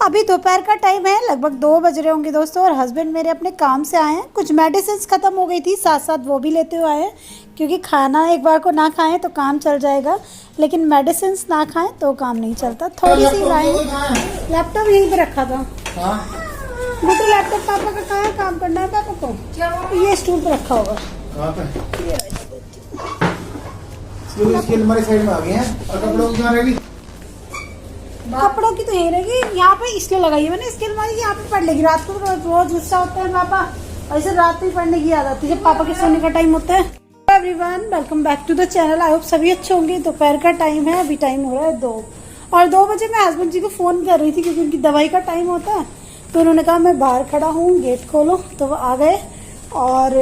अभी दोपहर का टाइम है, लगभग 2 बज रहे होंगे दोस्तों। और हस्बैंड मेरे अपने काम से आए हैं। कुछ मेडिसिन ख़त्म हो गई थी, साथ साथ वो भी लेते हुए आए हैं, क्योंकि खाना एक बार को ना खाएं तो काम चल जाएगा, लेकिन मेडिसिन ना खाएं तो काम नहीं चलता। थोड़ी सी लाए। लैपटॉप यहीं पे रखा था बेटे, लैपटॉप पापा का कहाँ है, काम करना है पापा को। ये स्टूल पर रखा होगा। कपड़ों की तो यही रहेगी, यहाँ पे इसलिए लगाई है मैंने, इसके अलमारी यहाँ पे पढ़ लेगी। रात को रोज गुस्सा होता है पापा, ऐसे रात में पढ़ने की याद आती है जब पापा के सोने का टाइम होता है। Everyone, welcome back to the channel. I hope सभी अच्छे होंगे। दोपहर का टाइम है, अभी टाइम हो रहा है 2 और 2 बजे मैं हस्बैंड जी को फोन कर रही थी, क्योंकि उनकी दवाई का टाइम होता है। तो उन्होंने कहा मैं बाहर खड़ा हूँ, गेट खोलो, तो वो आ गए। और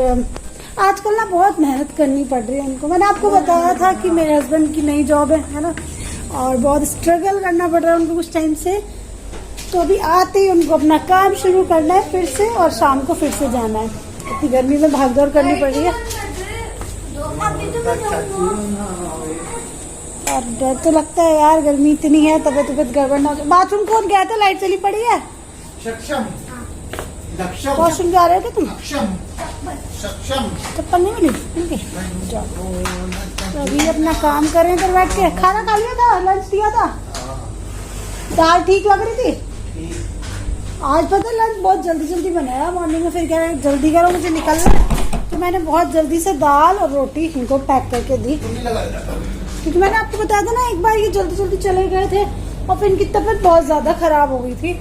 आजकल ना बहुत मेहनत करनी पड़ रही है उनको। मैंने आपको बताया था कि मेरे हस्बैंड की नई जॉब है ना, और बहुत स्ट्रगल करना पड़ रहा है उनको कुछ टाइम से। तो अभी आते ही उनको अपना काम शुरू करना है फिर से, और शाम को फिर से जाना है। इतनी गर्मी में भागदौड़ करनी पड़ रही है, और डर तो लगता है यार, गर्मी इतनी है, तबीयत गड़बड़ ना हो। बाथरूम कौन गया था, लाइट चली पड़ी है। वॉशरूम जा रहे थे तुम? चप्पल नहीं मिली? तो अभी अपना काम करें इधर बैठ के। खाना खा लिया था, लंच दिया था, दाल ठीक लग रही थी। आज पता है लंच बहुत जल्दी बनाया मॉर्निंग में, फिर कह रहे जल्दी करो मुझे निकलना है, तो मैंने बहुत जल्दी से दाल और रोटी इनको पैक करके दी। क्योंकि मैंने आपको बताया था ना, एक बार ये जल्दी चले गए थे और फिर इनकी तबीयत बहुत ज्यादा खराब हो गई थी।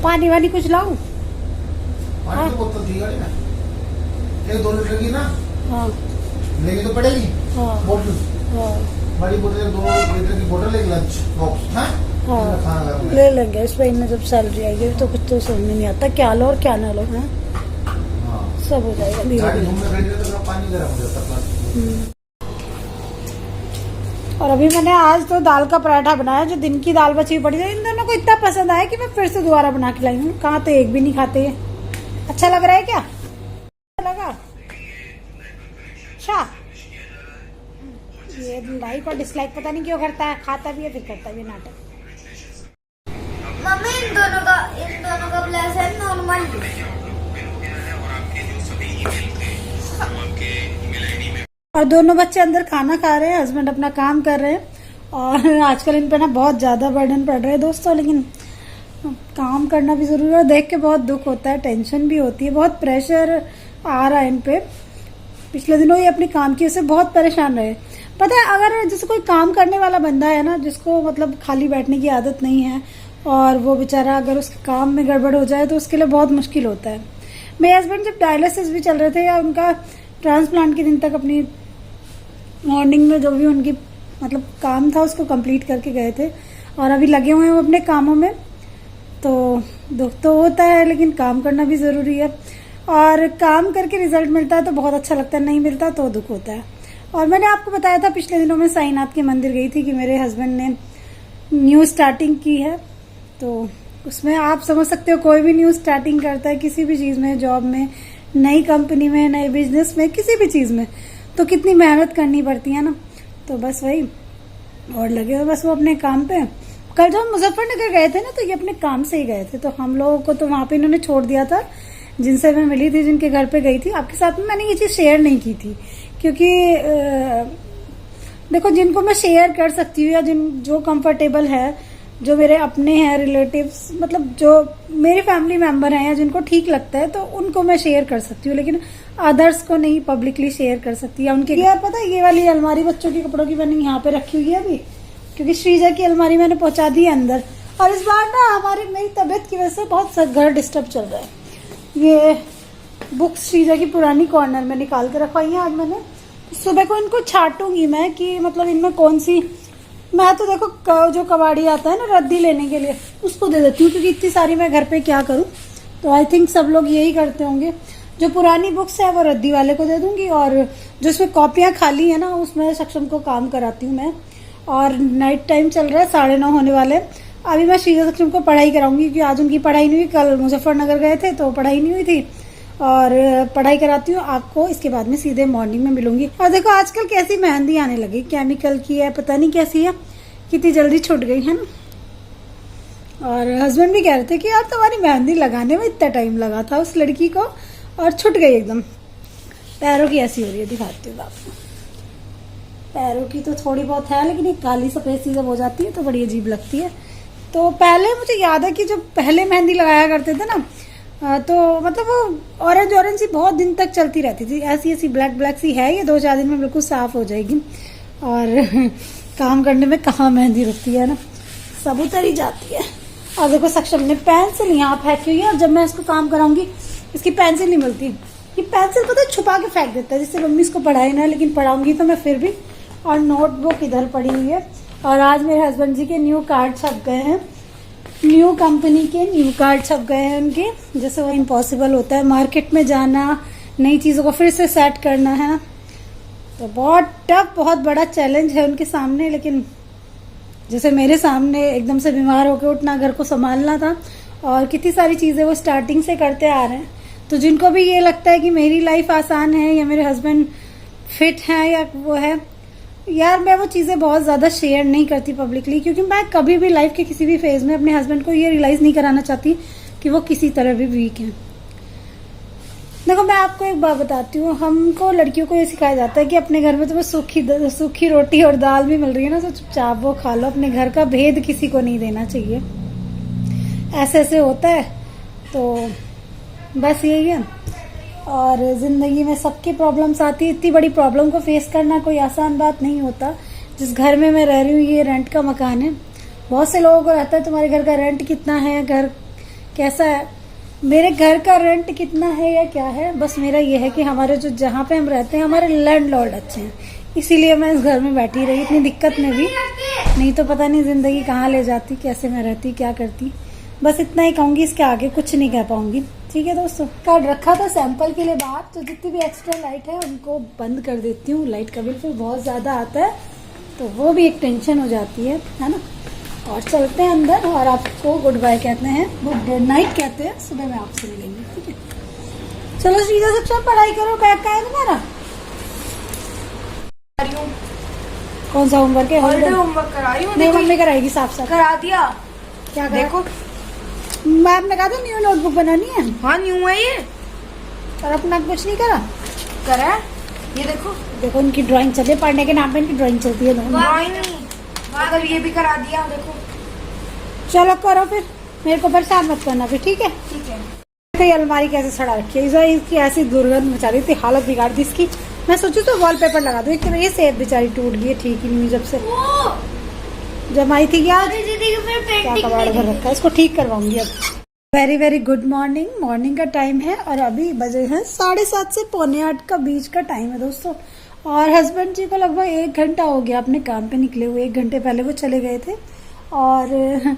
पानी वानी कुछ लाऊं? पानी की बोतल दी गाड़ी में 1-2 लीटर की ना। हाँ लेनी तो पड़ेगी। हाँ बोतल, हाँ बड़ी बोतल 2 लीटर की बोतल, एक लंच बॉक्स। हाँ खाना ले लेंगे इस महीने जब सैलरी आएगी। तो कुछ तो समझ में नहीं आता क्या लो और क्या ना लो है। सब हो जाएगा धीरे धीरे। पानी गर्म हो जाता। और अभी मैंने आज तो दाल का पराठा बनाया, जो दिन की दाल बची पड़ी है। इन दोनों को इतना पसंद आया कि मैं फिर से दोबारा बना के लाई हूँ। कहाँ तो एक भी नहीं खाते ये। अच्छा लग रहा है क्या? लगा अच्छा। ये लाइक और डिसलाइक पता नहीं क्यों करता है, खाता भी है फिर करता भी नाटक। मम्मी इन दोनों का प्लस है नॉर्मल। और दोनों बच्चे अंदर खाना खा रहे हैं, हस्बैंड अपना काम कर रहे हैं। और आजकल इन पे ना बहुत ज्यादा बर्डन पड़ रहा है दोस्तों, लेकिन काम करना भी जरूरी है। देख के बहुत दुख होता है, टेंशन भी होती है, बहुत प्रेशर आ रहा है इन पे। पिछले दिनों ये अपने काम की वजह से बहुत परेशान रहे। पता है, अगर जैसे कोई काम करने वाला बंदा है ना, जिसको मतलब खाली बैठने की आदत नहीं है, और वो बेचारा अगर उसके काम में गड़बड़ हो जाए तो उसके लिए बहुत मुश्किल होता है। मेरे हस्बैंड जब डायलिसिस भी चल रहे थे, या उनका ट्रांसप्लांट के दिन तक अपनी मॉर्निंग में जो भी उनकी मतलब काम था उसको कंप्लीट करके गए थे, और अभी लगे हुए हैं वो अपने कामों में। तो दुख तो होता है, लेकिन काम करना भी जरूरी है। और काम करके रिजल्ट मिलता है तो बहुत अच्छा लगता है, नहीं मिलता तो दुख होता है। और मैंने आपको बताया था पिछले दिनों में साईनाथ के मंदिर गई थी कि मेरे हस्बैंड ने न्यू स्टार्टिंग की है। तो उसमें आप समझ सकते हो, कोई भी न्यू स्टार्टिंग करता है किसी भी चीज में, जॉब में, नई कंपनी में, नए बिजनेस में, किसी भी चीज में, तो कितनी मेहनत करनी पड़ती है ना। तो बस वही, और लगे हुए बस वो अपने काम पे। कल जब मुजफ्फरनगर गए थे ना, तो ये अपने काम से ही गए थे। तो हम लोगों को तो वहां पे इन्होंने छोड़ दिया था, जिनसे मैं मिली थी, जिनके घर पे गई थी। आपके साथ में मैंने ये चीज शेयर नहीं की थी, क्योंकि देखो, जिनको मैं शेयर कर सकती हूँ, या जो कंफर्टेबल है, जो मेरे अपने हैं रिलेटिव्स, मतलब जो मेरे फैमिली मेंबर हैं, या जिनको ठीक लगता है, तो उनको मैं शेयर कर सकती हूँ, लेकिन अदर्स को नहीं पब्लिकली शेयर कर सकती। या उनके यार पता है, ये वाली अलमारी बच्चों के कपड़ों की मैंने यहाँ पे रखी हुई है अभी, क्योंकि श्रीजा की अलमारी मैंने पहुंचा दी है अंदर। और इस बार ना मेरी तबीयत की वजह से बहुत घर डिस्टर्ब चल रहा है। ये बुक्स श्रीजा की पुरानी कॉर्नर में निकाल के रखवाई है आज मैंने। सुबह को इनको छाटूंगी मैं कि मतलब इनमें कौन सी। मैं तो देखो जो कबाड़ी आता है ना रद्दी लेने के लिए, उसको दे देती हूँ, क्योंकि इतनी सारी मैं घर पे क्या करूँ। तो आई थिंक सब लोग यही करते होंगे। जो पुरानी बुक्स है वो रद्दी वाले को दे दूंगी, और जो उसमें कॉपियां खाली है ना, उसमें सक्षम को काम कराती हूँ मैं। और नाइट टाइम चल रहा है, 9:30 होने वाले, अभी मैं श्रीजा सक्षम को पढ़ाई कराऊंगी क्योंकि आज उनकी पढ़ाई नहीं हुई, कल मुजफ्फरनगर गए थे तो पढ़ाई नहीं हुई थी, और पढ़ाई कराती हूँ आपको। इसके बाद में सीधे मॉर्निंग में मिलूंगी। और देखो आजकल कैसी मेहंदी आने लगी, केमिकल की है, पता नहीं कैसी है, कितनी जल्दी छूट गई है ना। और हस्बैंड भी कह रहे थे कि यार तुम्हारी मेहंदी लगाने में इतना टाइम लगा था उस लड़की को और छूट गई एकदम। पैरों की ऐसी हो रही है, दिखाती हूँ आपको। पैरों की तो थोड़ी बहुत है, लेकिन एक काली सफेद सी जब हो जाती है तो बड़ी अजीब लगती है। तो पहले मुझे याद है कि जब पहले मेहंदी लगाया करते थे ना, तो मतलब वो ऑरेंज ऑरेंज सी बहुत दिन तक चलती रहती थी। ऐसी ऐसी ब्लैक ब्लैक सी है, ये 2-4 दिन में बिल्कुल साफ हो जाएगी। और काम करने में कहाँ मेहंदी रुकती है ना, सब उतर ही जाती है। और देखो सक्षम ने पेंसिल यहाँ फेंकी हुई है, और जब मैं इसको काम कराऊंगी इसकी पेंसिल नहीं मिलती। ये पेंसिल पता है छुपा के फेंक देता है, जिससे मम्मी इसको पढ़ाई ना, लेकिन पढ़ाऊंगी तो मैं फिर भी। और नोटबुक इधर पड़ी हुई है। और आज मेरे हस्बैंड जी के न्यू कार्ड छप गए हैं, न्यू कंपनी के न्यू कार्ड छप गए हैं उनके। जैसे वो इम्पॉसिबल होता है मार्केट में जाना, नई चीजों को फिर से सेट करना है ना, तो बहुत टफ, बहुत बड़ा चैलेंज है उनके सामने। लेकिन जैसे मेरे सामने एकदम से बीमार होकर उठना, घर को संभालना था, और कितनी सारी चीजें वो स्टार्टिंग से करते आ रहे हैं। तो जिनको भी ये लगता है कि मेरी लाइफ आसान है या मेरे हस्बैंड फिट हैं या वो है, यार मैं वो चीजें बहुत ज्यादा शेयर नहीं करती पब्लिकली, क्योंकि मैं कभी भी लाइफ के किसी भी फेज में अपने हस्बैंड को ये रियलाइज नहीं कराना चाहती कि वो किसी तरह भी वीक हैं। देखो मैं आपको एक बात बताती हूँ, हमको लड़कियों को ये सिखाया जाता है कि अपने घर में तुम्हें सूखी रोटी और दाल भी मिल रही है ना, तो चुपचाप वो खा लो, अपने घर का भेद किसी को नहीं देना चाहिए। ऐसे ऐसे होता है, तो बस यही है। और जिंदगी में सबकी प्रॉब्लम्स आती है, इतनी बड़ी प्रॉब्लम को फेस करना कोई आसान बात नहीं होता। जिस घर में मैं रह रही हूँ ये रेंट का मकान है। बहुत से लोगों को रहता है तुम्हारे घर का रेंट कितना है, घर कैसा है। मेरे घर का रेंट कितना है या क्या है, बस मेरा ये है कि हमारे जो जहाँ पे हम रहते हैं हमारे लैंडलॉर्ड अच्छे हैं, इसीलिए मैं इस घर में बैठी रही इतनी दिक्कत में भी। नहीं तो पता नहीं जिंदगी कहाँ ले जाती, कैसे मैं रहती, क्या करती। बस इतना ही कहूंगी, इसके आगे कुछ नहीं कह पाऊंगी। ठीक है दोस्तों, कार्ड रखा था सैंपल के लिए बाहर, तो जितनी भी एक्स्ट्रा लाइट है उनको बंद कर देती हूँ। लाइट का बिल फिर बहुत ज्यादा आता है, तो वो भी एक टेंशन हो जाती है ना। और चलते हैं अंदर, और आपको गुड बाय कहते हैं, गुड नाइट कहते हैं। सुबह में आपसे मिलेंगे, ठीक है। चलो श्रीजा सक्षम पढ़ाई करो, बैग का है तुम्हारा? कौन सा होमवर्क है? होमवर्क कराई हूँ। नहीं, मम्मी कराएगी साफ साफ। करा दिया। क्या करा? देखो मैम ने कहा था न्यू नोटबुक बनानी है, हाँ न्यू है ये। और अपना कुछ नहीं करा? करा है, ये देखो। देखो इनकी ड्राइंग चल रही है, पढ़ने के नाम पे इनकी ड्राइंग चलती है दोनों। ड्राइंग मतलब ये भी करा दिया, देखो। चलो करो फिर, मेरे को परेशान मत करना फिर, ठीक है। ठीक है। देखो ये अलमारी कैसे सड़ा रखी है, इसकी ऐसी दुर्गंध मचा रही थी, हालत बिगाड़ दी इसकी। मैं सोची तो वॉलपेपर लगा दूं, एक तो ये सेब बेचारी टूट गई, ठीक ही नहीं हुई जब से जमाई थी। क्या क्या कबाड़ भर रखा है, इसको ठीक करवाऊंगी अब। Very very good morning. Morning का टाइम है और अभी बजे हैं 7:30 से 7:45 का बीच का टाइम है दोस्तों। और हस्बैंड जी को लगभग 1 घंटा हो गया अपने काम पे निकले हुए। 1 घंटे पहले वो चले गए थे, और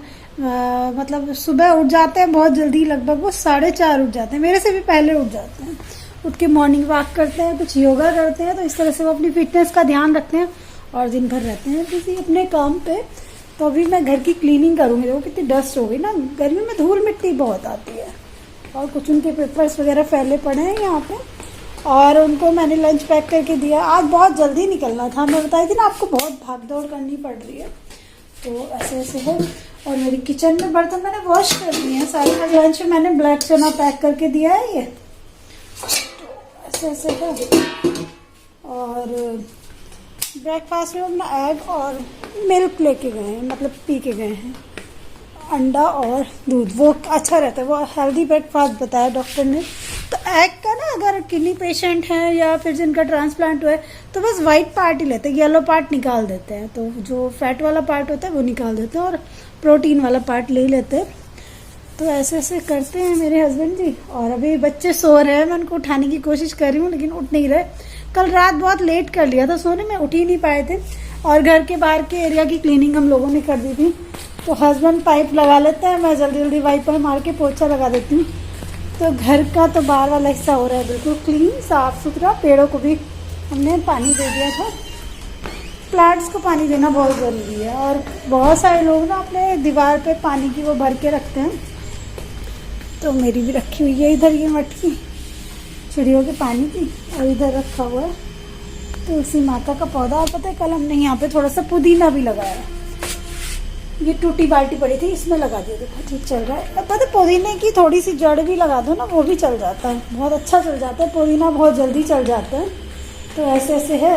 मतलब सुबह उठ जाते हैं बहुत जल्दी, लगभग वो 4:30 उठ जाते हैं, मेरे से भी पहले उठ जाते हैं। उठ के मॉर्निंग वॉक करते हैं, कुछ योगा करते हैं, तो इस तरह से वो अपनी फिटनेस का ध्यान रखते हैं और दिन भर रहते हैं किसी अपने काम पे। तो अभी मैं घर की क्लीनिंग करूंगी। देखो कितनी डस्ट हो गई ना, गर्मी में धूल मिट्टी बहुत आती है, और कुछ उनके पेपर्स वगैरह फैले पड़े हैं यहाँ पे। और उनको मैंने लंच पैक करके दिया। आज बहुत जल्दी निकलना था, मैं बताई थी ना आपको, बहुत भाग दौड़ करनी पड़ रही है, तो ऐसे ऐसे है। और मेरी किचन में बर्तन मैंने वॉश कर दिए हैं सारे। लंच में मैंने ब्लैक चना पैक करके दिया है, ये तो ऐसे ऐसे है। और ब्रेकफास्ट में अपना एग और मिल्क लेके गए हैं, मतलब पी के गए हैं, अंडा और दूध, वो अच्छा रहता है, वो हेल्दी ब्रेकफास्ट बताया डॉक्टर ने। तो एग का ना, अगर किडनी पेशेंट है या फिर जिनका ट्रांसप्लांट हुआ है, तो बस वाइट पार्ट ही लेते हैं, येलो पार्ट निकाल देते हैं। तो जो फैट वाला पार्ट होता है वो निकाल देते हैं और प्रोटीन वाला पार्ट ले लेते हैं। तो ऐसे ऐसे करते हैं मेरे हस्बैंड जी। और अभी बच्चे सो रहे हैं, मैं उनको उठाने की कोशिश कर रही हूँ लेकिन उठ नहीं रहे। कल रात बहुत लेट कर लिया था सोने में, उठ ही नहीं पाए थे। और घर के बाहर के एरिया की क्लीनिंग हम लोगों ने कर दी थी, तो हस्बैंड पाइप लगा लेते हैं, मैं जल्दी जल्दी वाइपर मार के पोछा लगा देती हूँ। तो घर का तो बाहर वाला हिस्सा हो रहा है बिल्कुल क्लीन, साफ सुथरा। पेड़ों को भी हमने पानी दे दिया था। प्लांट्स को पानी देना बहुत ज़रूरी है। और बहुत सारे लोग ना अपने दीवार पे पानी की वो भर के रखते हैं, तो मेरी भी रखी हुई है इधर ये मटकी चिड़ियों के पानी की, और इधर रखा हुआ है तुलसी माता का पौधा। और पता है कल हमने यहाँ पे थोड़ा सा पुदीना भी लगाया, ये टूटी बाल्टी पड़ी थी इसमें लगा दिया, देखो ठीक चल रहा है। पता है पुदीने की थोड़ी सी जड़ भी लगा दो ना, वो भी चल जाता है, बहुत अच्छा चल जाता है पुदीना, बहुत जल्दी चल जाता है। तो ऐसे ऐसे है।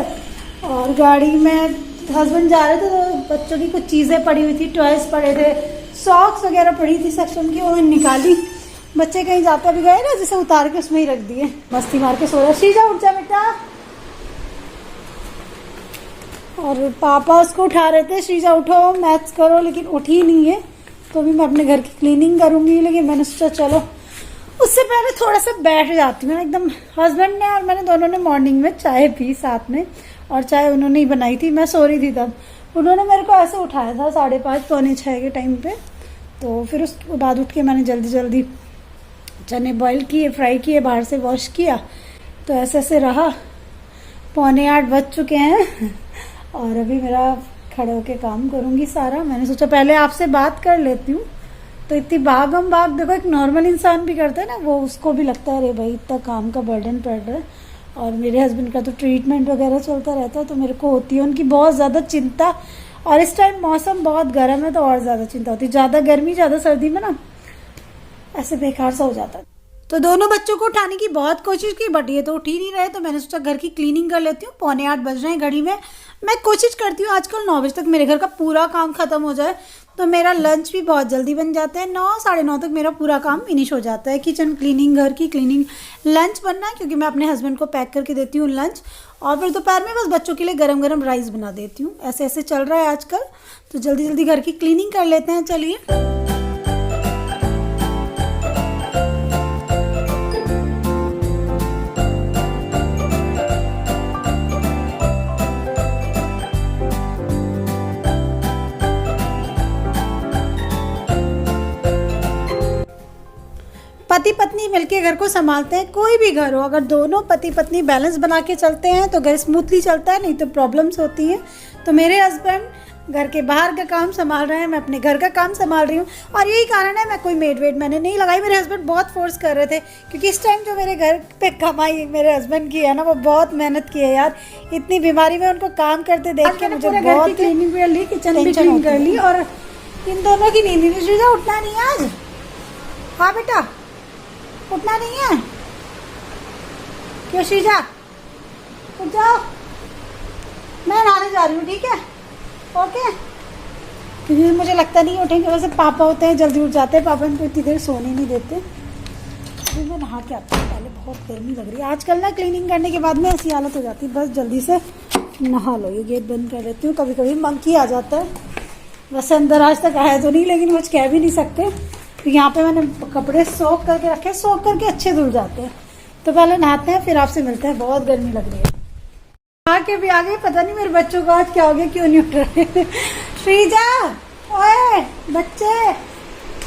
और गाड़ी में हस्बैंड जा रहे थे तो बच्चों की कुछ चीज़ें पड़ी हुई थी, टॉयज पड़े थे, सॉक्स वगैरह पड़ी थी सेक्शन की, वो निकाली। बच्चे कहीं जाते भी गए ना, जिसे उतार के उसमें ही रख दिए, मस्ती मार के सो रहा। शीजा उठ जा बेटा। और पापा उसको उठा रहे थे, श्रीजा उठो मैथ्स करो, लेकिन उठी नहीं है। तो अभी मैं अपने घर की क्लीनिंग करूंगी, लेकिन मैंने सोचा चलो उससे पहले थोड़ा सा बैठ जाती हूँ एकदम। हस्बैंड ने और मैंने दोनों ने मॉर्निंग में चाय पी साथ में, और चाय उन्होंने ही बनाई थी, मैं सो रही थी तब। उन्होंने मेरे को ऐसे उठाया था 5:30 पौने 6 के टाइम पे। तो फिर उसके बाद उठ के मैंने जल्दी जल्दी चने बॉईल किए, फ्राई किए, बाहर से वॉश किया। तो ऐसे ऐसे रहा, 7:45 बज चुके हैं और अभी मेरा खड़े होके काम करूंगी सारा। मैंने सोचा पहले आपसे बात कर लेती हूँ। तो इतनी भागम भाग देखो एक नॉर्मल इंसान भी करता है ना, वो उसको भी लगता है अरे भाई इतना काम का बर्डन पड़ रहा है। और मेरे हस्बैंड का तो ट्रीटमेंट वगैरह चलता रहता है, तो मेरे को होती है उनकी बहुत ज़्यादा चिंता। और इस टाइम मौसम बहुत गर्म है तो और ज़्यादा चिंता होती है। ज़्यादा गर्मी ज़्यादा सर्दी में ना ऐसे बेकार सा हो जाता है। तो दोनों बच्चों को उठाने की बहुत कोशिश की, बट ये तो उठ ही नहीं रहे। तो मैंने सोचा घर की क्लीनिंग कर लेती हूँ, 7:45 बज रहे हैं घड़ी में। मैं कोशिश करती हूँ आजकल 9 बजे तक मेरे घर का पूरा काम खत्म हो जाए, तो मेरा लंच भी बहुत जल्दी बन जाता है। 9 साढ़े 9 तक मेरा पूरा काम फिनिश हो जाता है, किचन क्लीनिंग, घर की क्लीनिंग, लंच बनना है क्योंकि मैं अपने हस्बैंड को पैक करके देती हूँ लंच। और फिर दोपहर में बस बच्चों के लिए गरम गरम राइस बना देती हूँ। ऐसे ऐसे चल रहा है आजकल। तो जल्दी जल्दी घर की क्लीनिंग कर लेते हैं, चलिए। पति पत्नी मिलके घर को संभालते हैं, कोई भी घर हो, अगर दोनों पति पत्नी बैलेंस बना के चलते हैं तो घर स्मूथली चलता है, नहीं तो प्रॉब्लम्स होती हैं। तो मेरे हस्बैंड घर के बाहर का काम संभाल रहे हैं, मैं अपने घर का काम संभाल रही हूँ। और यही कारण है मैं कोई मेड वेड मैंने नहीं लगाई। मेरे हस्बैंड बहुत फोर्स कर रहे थे, क्योंकि इस टाइम जो मेरे घर पे कमाई मेरे हस्बैंड की है ना, वो बहुत मेहनत की है यार। इतनी बीमारी में उनको काम करते देख के मुझे बहुत क्लीनिंग कर ली, किचन भी क्लीन कर ली। और इन दोनों की नींद नहीं, श्रीजा उठना नहीं है आज। हाँ बेटा उठना नहीं है क्यों? श्रीजा उठ जाओ, मैं नहाने जा रही हूँ, ठीक है? ओके। क्योंकि मुझे लगता नहीं उठेंगे, वैसे पापा होते हैं जल्दी उठ जाते हैं, पापा इनको इतनी देर सोने नहीं देते। अभी मैं नहा के आती हूँ, पहले बहुत गर्मी लग रही है आजकल ना। क्लीनिंग करने के बाद में ऐसी हालत हो जाती है, बस जल्दी से नहा लो। ये गेट बंद कर देती हूँ, कभी कभी मंकी आ जाता है। वैसे अंदर आज तक आया तो नहीं, लेकिन कुछ कह भी नहीं सकते। तो यहाँ पे मैंने कपड़े सोख करके रखे, सोख करके अच्छे धुल जाते हैं। तो पहले नहाते हैं, फिर आपसे मिलते हैं। बहुत गर्मी लग रही है। आके भी आ गए, पता नहीं मेरे बच्चों को आज क्या हो गया, क्यों नहीं उठ रहे। श्रीजा ओए बच्चे,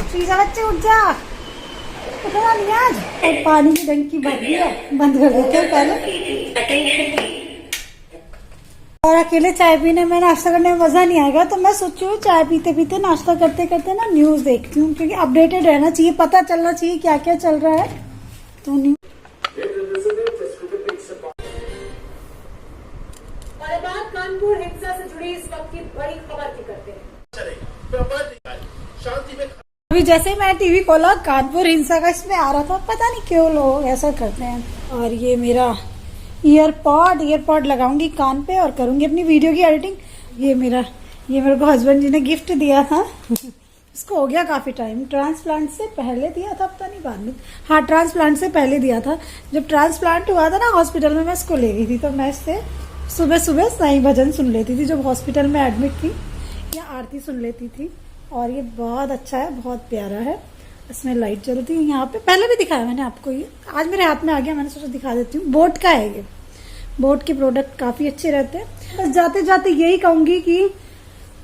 श्रीजा बच्चे उठ जा, उठना नहीं आज। और पानी की टंकी भर दी है, बंद कर देते हैं पहले। और अकेले चाय पीने में, नाश्ता करने में मजा नहीं आएगा, तो मैं सोची हूँ चाय पीते पीते नाश्ता करते करते ना न्यूज देखती हूँ, क्योंकि अपडेटेड रहना चाहिए, पता चलना चाहिए क्या क्या चल रहा है। तो न्यूज कानपुर हिंसा से जुड़ी इस वक्त की बड़ी खबर की करते हैं। अभी जैसे मैं टीवी खोला, कानपुर हिंसा का इसमें आ रहा था, पता नहीं क्यों लोग ऐसा करते हैं। और ये मेरा ईयरपॉड लगाऊंगी कान पे और करूंगी अपनी वीडियो की एडिटिंग। ये मेरे को हस्बैंड जी ने गिफ्ट दिया था। इसको हो गया काफी टाइम, ट्रांसप्लांट से पहले दिया था, पता नहीं बाद में। हाँ ट्रांसप्लांट से पहले दिया था। जब ट्रांसप्लांट हुआ था ना हॉस्पिटल में, मैं इसको ले गई थी, तो मैं इससे सुबह सुबह साईं भजन सुन लेती थी जब हॉस्पिटल में एडमिट थी, या आरती सुन लेती थी। और ये बहुत अच्छा है, बहुत प्यारा है। इसमें लाइट जलती है यहाँ पे, पहले भी दिखाया मैंने आपको। ये आज मेरे हाथ में आ गया, मैंने सोचा दिखा देती हूँ। बोट का है ये, बोट के प्रोडक्ट काफी अच्छे रहते हैं। बस जाते जाते यही कहूंगी कि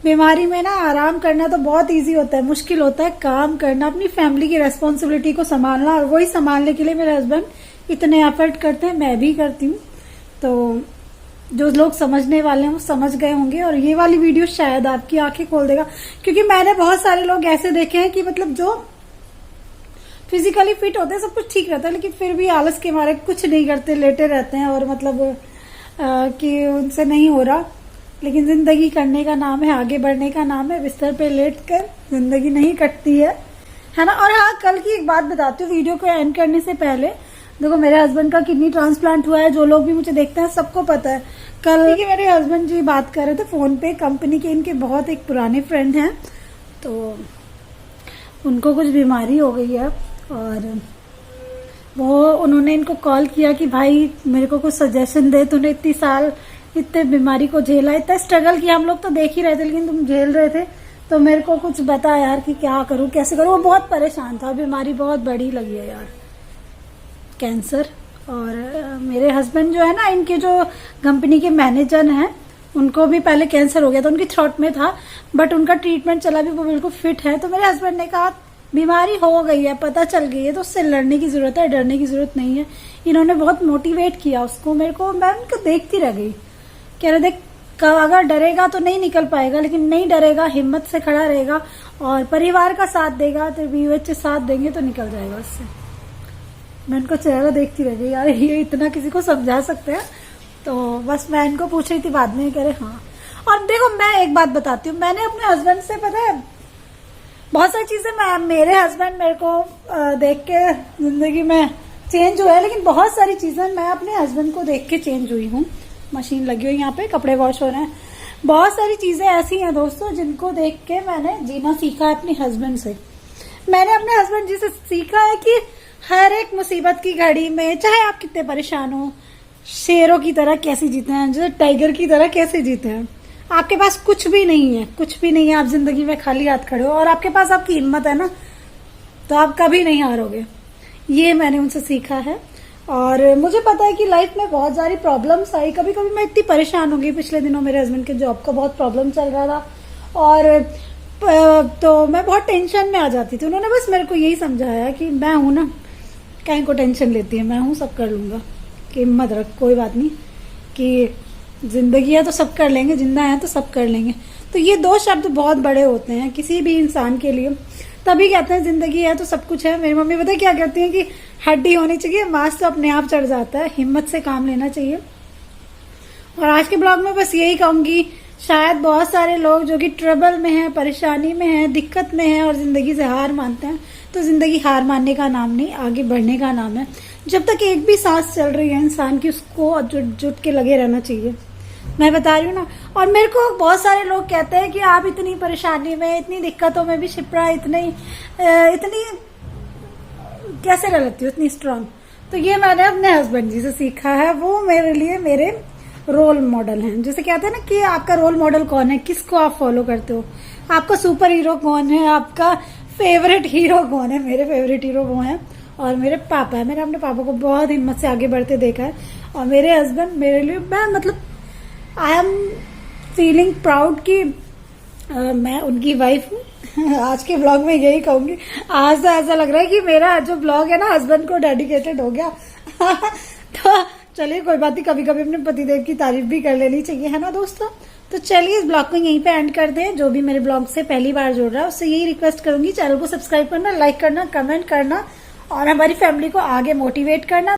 बीमारी में ना आराम करना तो बहुत इजी होता है, मुश्किल होता है काम करना, अपनी फैमिली की रेस्पॉन्सिबिलिटी को संभालना। और वही संभालने के लिए मेरे हस्बैंड इतने एफर्ट करते हैं, मैं भी करती हूँ। तो जो लोग समझने वाले हैं वो समझ गए होंगे, और ये वाली वीडियो शायद आपकी आंखें खोल देगा, क्योंकि मैंने बहुत सारे लोग ऐसे देखे हैं कि मतलब जो फिजिकली फिट होते हैं, सब कुछ ठीक रहता है, लेकिन फिर भी आलस के मारे कुछ नहीं करते, लेटे रहते हैं, और मतलब कि उनसे नहीं हो रहा। लेकिन जिंदगी करने का नाम है, आगे बढ़ने का नाम है, बिस्तर पे लेट कर जिंदगी नहीं कटती है ना। और हाँ, कल की एक बात बताती हूँ वीडियो को एंड करने से पहले। देखो, मेरे हस्बैंड का किडनी ट्रांसप्लांट हुआ है, जो लोग भी मुझे देखते हैं सबको पता है। कल की मेरे हस्बैंड जी बात कर रहे थे फोन पे, कंपनी के इनके बहुत एक पुराने फ्रेंड हैं, तो उनको कुछ बीमारी हो गई है, और उन्होंने इनको कॉल किया कि भाई मेरे को कुछ सजेशन दे, तूने इतनी साल इतने बीमारी को झेला, इतना स्ट्रगल किया, हम लोग तो देख ही रहे थे लेकिन तुम झेल रहे थे, तो मेरे को कुछ बता यार कि क्या करूं, कैसे करूं। वो बहुत परेशान था, बीमारी बहुत बड़ी लगी है यार, कैंसर। और मेरे हस्बैंड जो है ना, इनके जो कंपनी के मैनेजर हैं, उनको भी पहले कैंसर हो गया था, उनकी थ्रोट में था, बट उनका ट्रीटमेंट चला भी, वो बिल्कुल फिट है। तो मेरे हस्बैंड ने कहा बीमारी हो गई है, पता चल गई है, तो उससे लड़ने की जरूरत है, डरने की जरूरत नहीं है। इन्होंने बहुत मोटिवेट किया उसको, मेरे को, मैं उनको देखती रह गई, कह रहे देख अगर डरेगा तो नहीं निकल पाएगा, लेकिन नहीं डरेगा, हिम्मत से खड़ा रहेगा और परिवार का साथ देगा, तो भी बच्चे साथ देंगे तो निकल जाएगा उससे। मैं उनको चेहरा देखती रह गई, यार ये इतना किसी को समझा सकते हैं। तो बस मैं इनको पूछ रही थी, बाद में कह रहे हाँ। और देखो, मैं एक बात बताती हूँ, मैंने अपने हस्बैंड से, पता है, बहुत सारी चीजें मेरे हस्बैंड मेरे को देख के जिंदगी में चेंज हुआ है, लेकिन बहुत सारी चीजें मैं अपने हस्बैंड को देख के चेंज हुई हूँ। मशीन लगी हुई यहाँ पे, कपड़े वॉश हो रहे हैं, बहुत सारी चीजें ऐसी हैं दोस्तों जिनको देख के मैंने जीना सीखा है अपने हस्बैंड से। मैंने अपने हस्बैंड जी से सीखा है कि हर एक मुसीबत की घड़ी में, चाहे आप कितने परेशान हो, शेरों की तरह कैसे जीते हैं, जैसे टाइगर की तरह कैसे जीते हैं। आपके पास कुछ भी नहीं है, कुछ भी नहीं है, आप जिंदगी में खाली हाथ खड़े हो, और आपके पास आपकी हिम्मत है ना, तो आप कभी नहीं हारोगे। ये मैंने उनसे सीखा है। और मुझे पता है कि लाइफ में बहुत सारी प्रॉब्लम्स आई, कभी कभी मैं इतनी परेशान हो गई। पिछले दिनों मेरे हस्बैंड के जॉब का बहुत प्रॉब्लम चल रहा था, और तो मैं बहुत टेंशन में आ जाती थी। उन्होंने बस मेरे को यही समझाया कि मैं हूं ना, कहीं को टेंशन लेती है, मैं हूं, सब कर लूंगा, कि हिम्मत रख, कोई बात नहीं, कि जिंदगी है तो सब कर लेंगे, जिंदा है तो सब कर लेंगे। तो ये दो शब्द बहुत बड़े होते हैं किसी भी इंसान के लिए, तभी कहते हैं जिंदगी है तो सब कुछ है। मेरी मम्मी पता है क्या कहती है कि हड्डी होनी चाहिए, मांस तो अपने आप चढ़ जाता है, हिम्मत से काम लेना चाहिए। और आज के ब्लॉग में बस यही कहूंगी, शायद बहुत सारे लोग जो कि ट्रबल में हैं, परेशानी में हैं, दिक्कत में हैं, और जिंदगी से हार मानते हैं, तो जिंदगी हार मानने का नाम नहीं, आगे बढ़ने का नाम है। जब तक एक भी सांस चल रही है इंसान की, उसको जुट के लगे रहना चाहिए। मैं बता रही हूँ ना। और मेरे को बहुत सारे लोग कहते हैं कि आप इतनी परेशानी में, इतनी दिक्कतों में भी शिप्रा इतनी कैसे रह लेती हो, इतनी स्ट्रांग। तो ये मैंने अपने हस्बैंड जी से सीखा है, वो मेरे लिए मेरे रोल मॉडल हैं। जैसे कहते हैं ना कि आपका रोल मॉडल कौन है, किसको आप फॉलो करते हो, आपका सुपर हीरो कौन है, आपका फेवरेट हीरो कौन है। मेरे फेवरेट हीरो वो हैं, और मेरे पापा है। मैंने अपने पापा को बहुत हिम्मत से आगे बढ़ते देखा है, और मेरे हस्बैंड मेरे लिए, मैं मतलब आई एम फीलिंग प्राउड कि मैं उनकी वाइफ हूँ। आज के ब्लॉग में यही कहूंगी। आज तो ऐसा लग रहा है कि मेरा जो ब्लॉग है ना, हस्बैंड को डेडिकेटेड हो गया। तो चलिए कोई बात नहीं, कभी कभी अपने पतिदेव की तारीफ भी कर लेनी चाहिए, है ना दोस्तों। तो चलिए इस ब्लॉग को यहीं पे एंड कर दें। जो भी मेरे ब्लॉग से पहली बार जुड़ रहा है उससे यही रिक्वेस्ट करूंगी, चैनल को सब्सक्राइब करना, लाइक करना, कमेंट करना, और हमारी फैमिली को आगे मोटिवेट करना।